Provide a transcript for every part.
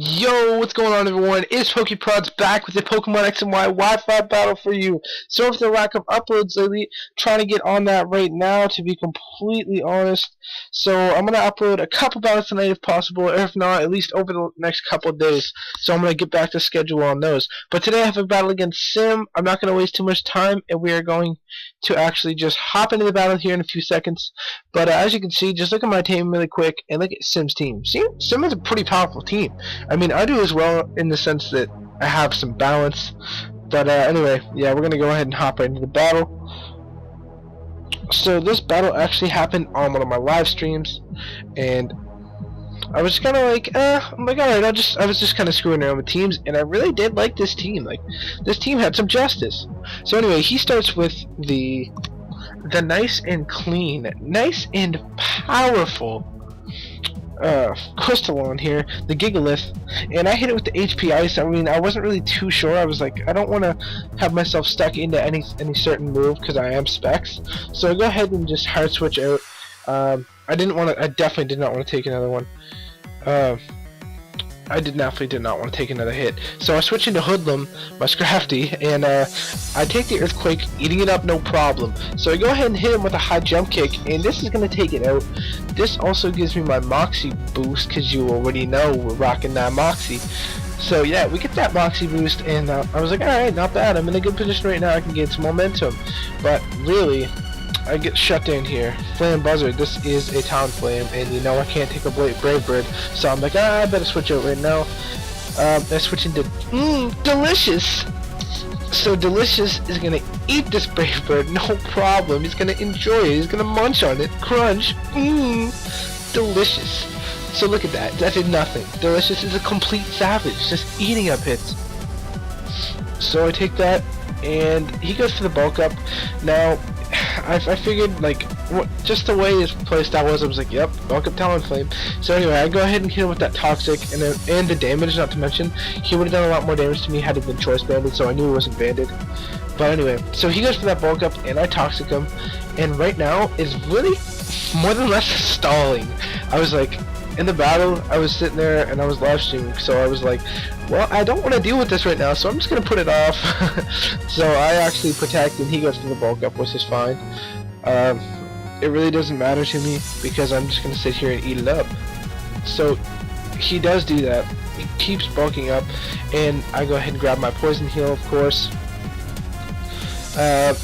Yo, what's going on, everyone? It's PokeProdz back with the Pokemon X and Y Wi-Fi battle for you. Sorry for the lack of uploads lately. Trying to get on that right now, to be completely honest. So I'm gonna upload a couple battles tonight if possible, or if not, at least over the next couple of days. So I'm gonna get back to schedule on those. But today I have a battle against Sim. I'm not gonna waste too much time, and we are going to actually just hop into the battle here in a few seconds. But as you can see, just look at my team really quick and look at Sim's team. See, Sim is a pretty powerful team. I mean, I do as well in the sense that I have some balance. But anyway, yeah, we're gonna go ahead and hop right into the battle. So this battle actually happened on one of my live streams, and I was kind of like, I'm like, alright, I was just kind of screwing around with teams, and I really did like this team. Like, this team had some justice. So anyway, he starts with the nice and clean, nice and powerful Crystalon here, the Gigalith, and I hit it with the HP Ice. I mean, I wasn't really too sure. I was like, I don't want to have myself stuck into any certain move because I am Specs. So I go ahead and just hard switch out. I definitely did not want to take another one. I definitely did not want to take another hit. So I switch into Hoodlum, my Scrafty, and I take the Earthquake, eating it up no problem. So I go ahead and hit him with a high jump kick, and this is going to take it out. This also gives me my Moxie boost, because you already know we're rocking that Moxie. So yeah, we get that Moxie boost, and I was like, alright, not bad. I'm in a good position right now. I can gain some momentum. But really, I get shut down here. Flame Buzzard, this is a Talonflame, and you know I can't take a Brave Bird, so I'm like, I better switch out right now. I switch into Delicious. So Delicious is gonna eat this Brave Bird, no problem. He's gonna enjoy it. He's gonna munch on it, crunch. Delicious. So look at that. That did nothing. Delicious is a complete savage, just eating up hits. So I take that, and he goes for the bulk up. Now, I figured, like, just the way his playstyle was, I was like, yep, bulk up Talonflame. So anyway, I go ahead and hit him with that Toxic, and the damage, not to mention. He would have done a lot more damage to me had he been Choice Banded, so I knew he wasn't banded. But anyway, so he goes for that bulk up, and I Toxic him, and right now is really more than less stalling. I was like, in the battle, I was sitting there and I was live streaming, so I was like, well, I don't want to deal with this right now, so I'm just going to put it off. So I actually protect, and he goes for the bulk up, which is fine. It really doesn't matter to me, because I'm just going to sit here and eat it up. So he does do that. He keeps bulking up, and I go ahead and grab my Poison Heal, of course.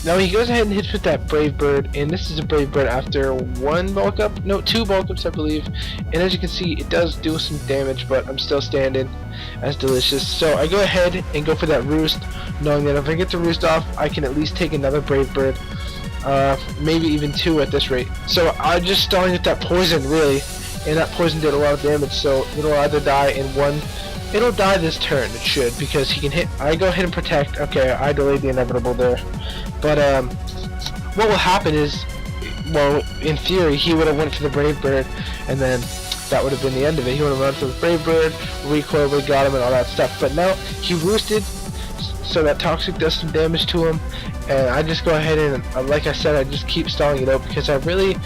Now he goes ahead and hits with that Brave Bird, and this is a Brave Bird after one bulk up, no, 2 bulk ups I believe, and as you can see it does do some damage, but I'm still standing as Delicious. So I go ahead and go for that Roost, knowing that if I get the Roost off I can at least take another Brave Bird, maybe even 2 at this rate. So I'm just stalling with that Poison really, and that Poison did a lot of damage, so it'll either die in one. It'll die this turn, it should, because he can hit. I go ahead and protect. Okay, I delayed the inevitable there. But what will happen is, well, in theory, he would have went for the Brave Bird, and then that would have been the end of it. He would have run for the Brave Bird, recoil, we got him, and all that stuff. But now he roosted, so that Toxic does some damage to him, and I just go ahead and, like I said, I just keep stalling it out, because I really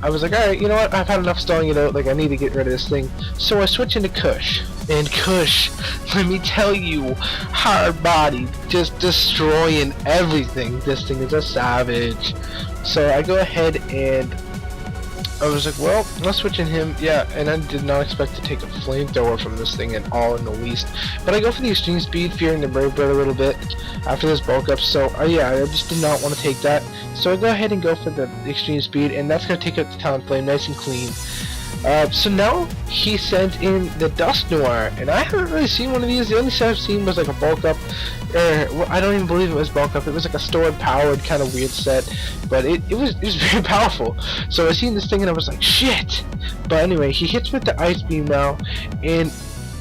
I was like, alright, you know what, I've had enough stalling it out, like I need to get rid of this thing. So I switch into Kush, and Kush, let me tell you, hard body, just destroying everything. This thing is a savage. So I go ahead and I was like, well, let's switch in him. Yeah, and I did not expect to take a flamethrower from this thing at all in the least. But I go for the extreme speed, fearing the Brave Bird a little bit after this bulk up. So yeah, I just did not want to take that. So I go ahead and go for the extreme speed, and that's going to take out the Talonflame nice and clean. So now he sent in the Dust Noir, and I haven't really seen one of these. The only set I've seen was like a bulk up, well, I don't even believe it was bulk up. It was like a stored powered kind of weird set, but it was very powerful. So I seen this thing and I was like, shit. But anyway, he hits with the Ice Beam now, and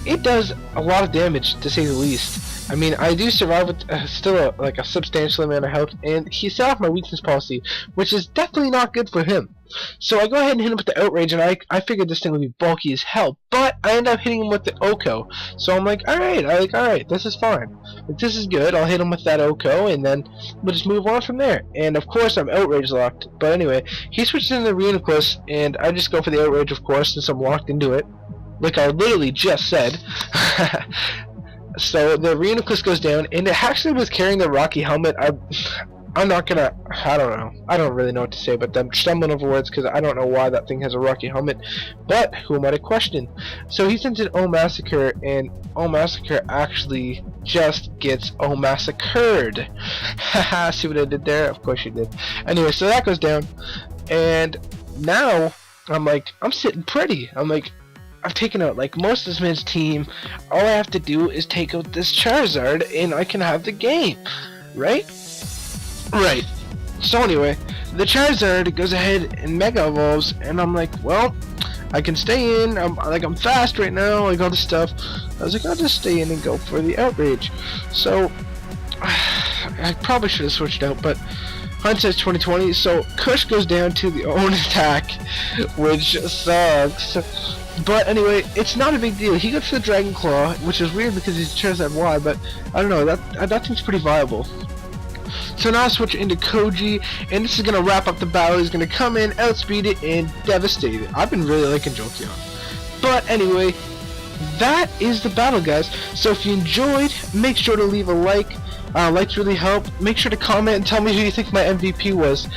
it does a lot of damage to say the least. I mean, I do survive with still like a substantial amount of health, and he set off my weakness policy, which is definitely not good for him. So I go ahead and hit him with the Outrage, and I figured this thing would be bulky as hell, but I end up hitting him with the Oko. So I'm like, alright, this is fine. Like, this is good. I'll hit him with that Oko, and then we'll just move on from there. And of course, I'm Outrage locked. But anyway, he switches into the Reuniclus, and I just go for the Outrage, of course, since I'm locked into it. like I literally just said. So the Reuniclus goes down, and it actually was carrying the Rocky helmet. I'm not gonna, I don't know. I don't really know what to say about them. Stumbling over words because I don't know why that thing has a Rocky helmet. But who am I to question? So he sends in O Massacre, and O Massacre actually just gets O Massacred. Haha, see what I did there? Of course you did. Anyway, so that goes down, and now I'm like, I'm sitting pretty. I'm like, I've taken out like most of this man's team. All I have to do is take out this Charizard, and I can have the game, right? Right. So anyway, the Charizard goes ahead and Mega Evolves, and I'm like, well, I can stay in. I'm fast right now, like all this stuff. I was like, I'll just stay in and go for the Outrage. So I probably should have switched out, but hindsight's 2020. So Kush goes down to the own attack, which sucks. But anyway, it's not a big deal. He goes for the Dragon Claw, which is weird because he's Charizard Y, but I don't know. That thing's pretty viable. So now I switch into Koji, and this is going to wrap up the battle. He's going to come in, outspeed it, and devastate it. I've been really liking Jolteon. But anyway, that is the battle, guys. So if you enjoyed, make sure to leave a like. Likes really help. Make sure to comment and tell me who you think my MVP was.